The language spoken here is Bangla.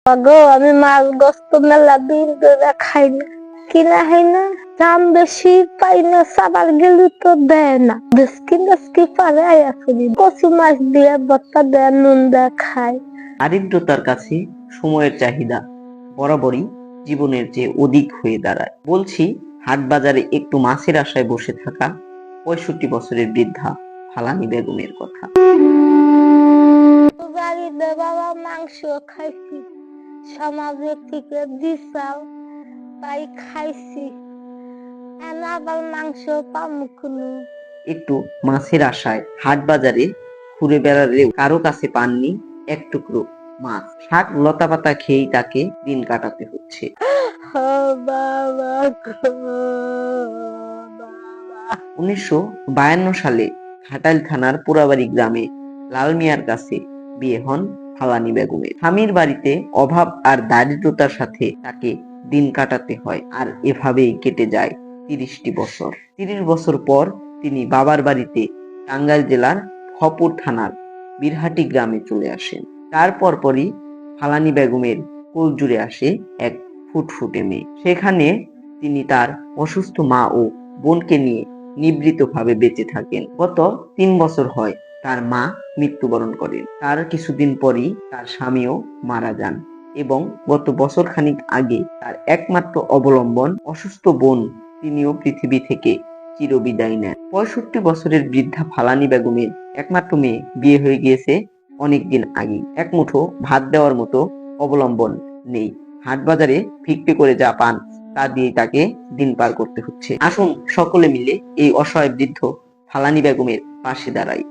গো আমি মাছ গোস্ত মেলা দিন ধরে খাই না, কিনা হয় না, দাম বেশি পাই না, সাবার গেলে তো দেয় না, দেশকি পারে আসলে কচু মাছ দিয়ে ভর্তা দেয়, নুন দেয় খায়। দারিদ্রতার কাছে সময়ের চাহিদা বরাবরই জীবনের চেয়ে অধিক হয়ে দাঁড়ায়। বলছি হাট বাজারে একটু মাছের আশায় বসে থাকা 65 বছরের বৃদ্ধা ফালানি বেগমের কথা। বাড়িতে বাবা মাংস খাইছি, সমাজের থেকে দিছাও তাই খাইছি, আবার মাংস পামু কোনো। একটু মাছের আশায় হাট বাজারে ঘুরে বেড়ালেও কারো কাছে পাননি এক টুকরো মাছ। শাক লতা পাতা খেয়েই তাকে দিন কাটাতে হচ্ছে। বাবা 1952 সালে ঘাটাইল থানার পোড়াবাড়ি গ্রামে লাল মিয়ার কাছে বিয়ে হন ফালানি বেগমের। স্বামীর বাড়িতে অভাব আর দারিদ্রতার সাথে তাকে দিন কাটাতে হয়, আর এভাবেই কেটে যায় 30টি বছর। 30 বছর পর তিনি বাবার বাড়িতে টাঙ্গাইল জেলার খপুর থানার বীরহাটি গ্রামে চলে আসেন। তারপর পরই ফালানি বেগমের কোল জুড়ে আসে এক ফুটফুটে মেয়ে। সেখানে তিনি তার অসুস্থ মা ও বোনকে নিয়ে নিভৃতভাবে বেঁচে থাকেন। গত 3 বছর হয় তার মা মৃত্যুবরণ করেন। তার কিছুদিন পরই তার স্বামীও মারা যান এবং গত বছর খানিক আগে তার একমাত্র অবলম্বন অসুস্থ বোন তিনিও পৃথিবী থেকে চিরবিদায় নেন। 65 বছরের বৃদ্ধা ফালানি বেগমের একমাত্র মেয়ে বিয়ে হয়ে গিয়েছে অনেকদিন আগেই। এক মুঠো ভাত দেওয়ার মতো অবলম্বন নেই। হাট বাজারে ভিক্ষে করে যা পান তা দিয়ে তাকে দিন পার করতে হচ্ছে। আসুন সকলে মিলে এই অসহায় বৃদ্ধ ফালানি বেগমের পাশে দাঁড়াই।